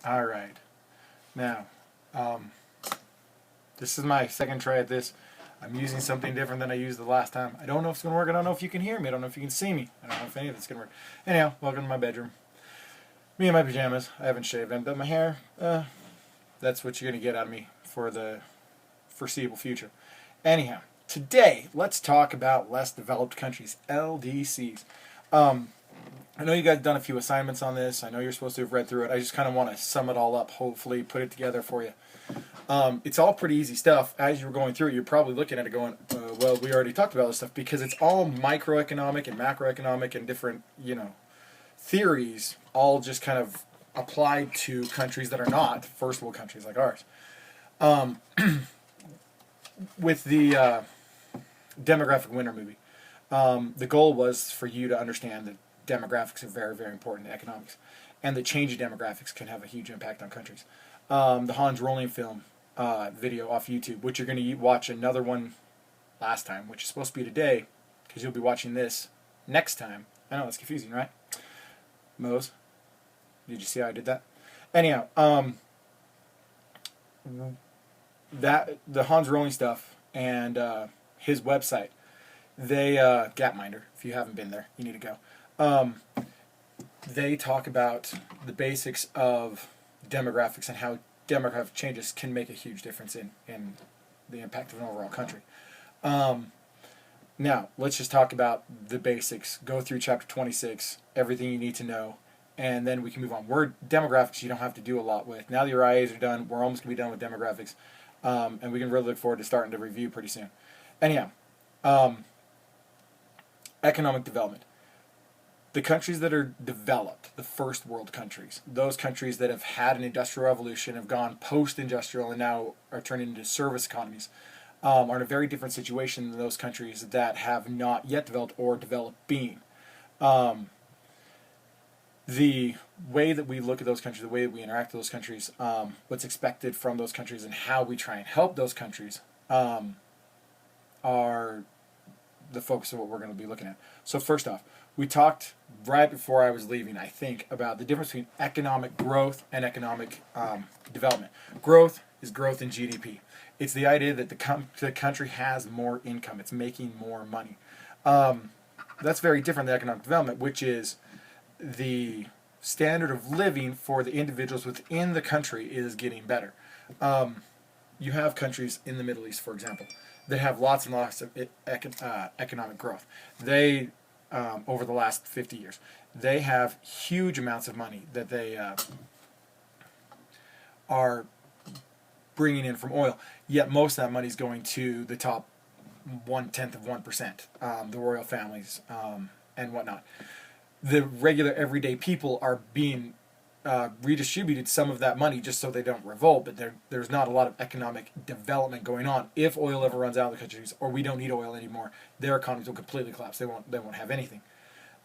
All right. Now, this is my second try at this. I'm using something different than I used the last time. I don't know if it's going to work. I don't know if you can hear me. I don't know if you can see me. I don't know if any of it's going to work. Anyhow, welcome to my bedroom. Me in my pajamas. I haven't shaved. I haven't done my hair. That's what you're going to get out of me for the foreseeable future. Anyhow, today, let's talk about less developed countries, LDCs. I know you guys have done a few assignments on this. I know you're supposed to have read through it. I just kind of want to sum it all up, hopefully put it together for you. It's all pretty easy stuff. As you're going through it, you're probably looking at it going, well, we already talked about this stuff, because it's all microeconomic and macroeconomic and different, theories, all just kind of applied to countries that are not first world countries like ours. With the demographic winter movie, the goal was for you to understand that demographics are very, very important to economics, and the change in demographics can have a huge impact on countries. The Hans Rosling film video off YouTube, which you're going to watch another one last time, which is supposed to be today, because you'll be watching this next time. I know, that's confusing, right? Mose, did you see how I did that? Anyhow, that the Hans Rosling stuff and his website, they Gapminder. If you haven't been there, you need to go. They talk about the basics of demographics and how demographic changes can make a huge difference in the impact of an overall country. Now, let's just talk about the basics. Go through chapter 26, everything you need to know, and then we can move on. Demographics you don't have to do a lot with. Now that your IAs are done, we're almost going to be done with demographics, and we can really look forward to starting to review pretty soon. Anyhow, economic development. The countries that are developed, the first world countries, those countries that have had an industrial revolution, have gone post-industrial and now are turning into service economies, are in a very different situation than those countries that have not yet developed or developing. The way that we look at those countries, the way that we interact with those countries, what's expected from those countries, and how we try and help those countries are the focus of what we're going to be looking at. So first off, we talked right before I was leaving, I think, about the difference between economic growth and economic development. Growth is growth in GDP. It's the idea that the country has more income. It's making more money. That's very different than economic development, which is the standard of living for the individuals within the country is getting better. You have countries in the Middle East, for example, that have lots and lots of economic growth. They over the last 50 years. They have huge amounts of money that they are bringing in from oil, yet most of that money is going to the top 1/10 of 1%, the royal families and whatnot. The regular everyday people are being redistributed some of that money just so they don't revolt, but there's not a lot of economic development going on. If oil ever runs out of the countries, or we don't need oil anymore, their economies will completely collapse. They won't have anything.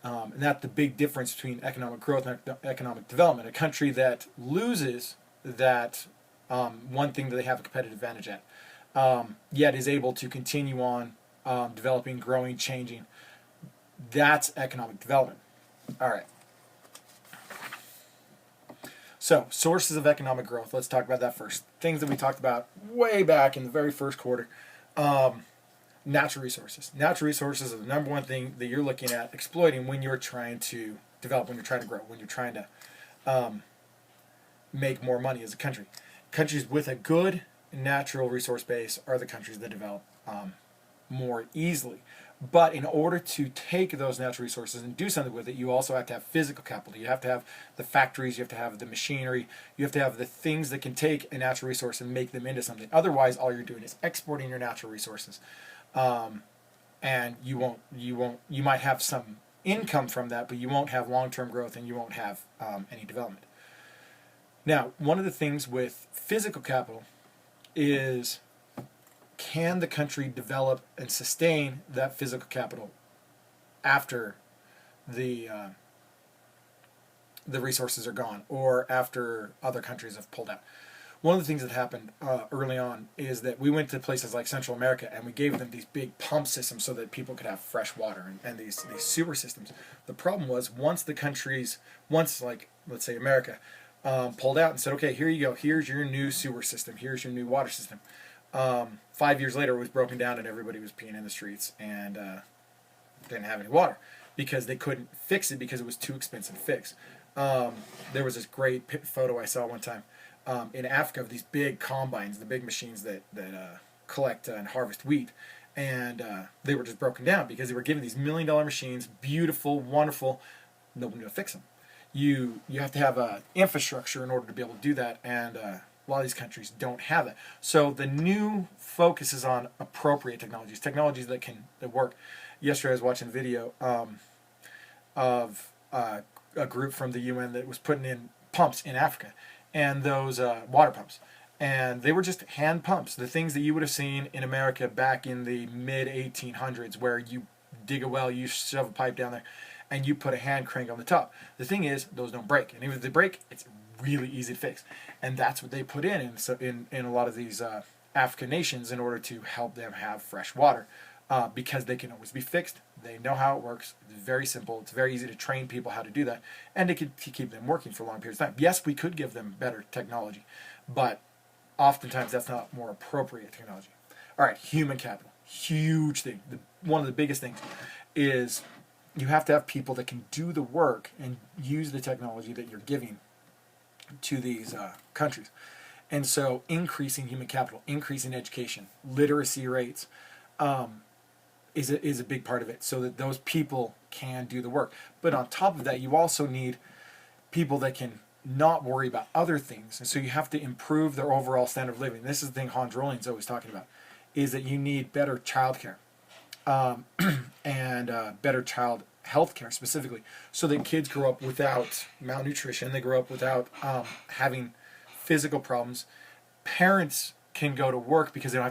And that's the big difference between economic growth and economic development. A country that loses that one thing that they have a competitive advantage at, yet is able to continue on developing, growing, changing, that's economic development. All right. So, sources of economic growth. Let's talk about that first. Things that we talked about way back in the very first quarter. Natural resources. Natural resources are the number one thing that you're looking at exploiting when you're trying to develop, when you're trying to grow, when you're trying to make more money as a country. Countries with a good natural resource base are the countries that develop more easily. But in order to take those natural resources and do something with it, you also have to have physical capital. You have to have the factories, you have to have the machinery, you have to have the things that can take a natural resource and make them into something. Otherwise, all you're doing is exporting your natural resources. And you might have some income from that, but you won't have long-term growth and you won't have any development. Now, one of the things with physical capital is, can the country develop and sustain that physical capital after the resources are gone, or after other countries have pulled out? One of the things that happened early on is that we went to places like Central America and we gave them these big pump systems so that people could have fresh water and these sewer systems. The problem was, once like, let's say America, pulled out and said, okay, here you go. Here's your new sewer system. Here's your new water system. 5 years later, it was broken down and everybody was peeing in the streets and didn't have any water because they couldn't fix it because it was too expensive to fix. There was this great photo I saw one time in Africa of these big combines, the big machines that collect and harvest wheat. And they were just broken down because they were given these $1 million machines, beautiful, wonderful, no one knew how to fix them. You have to have infrastructure in order to be able to do that, and a lot of these countries don't have that. So the new focus is on appropriate technologies that work. Yesterday I was watching a video of a group from the UN that was putting in pumps in Africa, and those water pumps. And they were just hand pumps, the things that you would have seen in America back in the mid-1800s, where you dig a well, you shove a pipe down there, and you put a hand crank on the top. The thing is, those don't break. And even if they break, it's really easy to fix. And that's what they put in a lot of these African nations in order to help them have fresh water. Because they can always be fixed. They know how it works. It's very simple. It's very easy to train people how to do that. And it could keep them working for long periods of time. Yes, we could give them better technology, but oftentimes that's not more appropriate technology. All right, human capital. Huge thing. One of the biggest things is you have to have people that can do the work and use the technology that you're giving to these countries. And so increasing human capital, increasing education, literacy rates is a big part of it so that those people can do the work. But on top of that, you also need people that can not worry about other things. And so you have to improve their overall standard of living. This is the thing Hans Rolling's always talking about, is that you need better child care and better child health care specifically, so that kids grow up without malnutrition, they grow up without having physical problems. Parents can go to work because they don't have to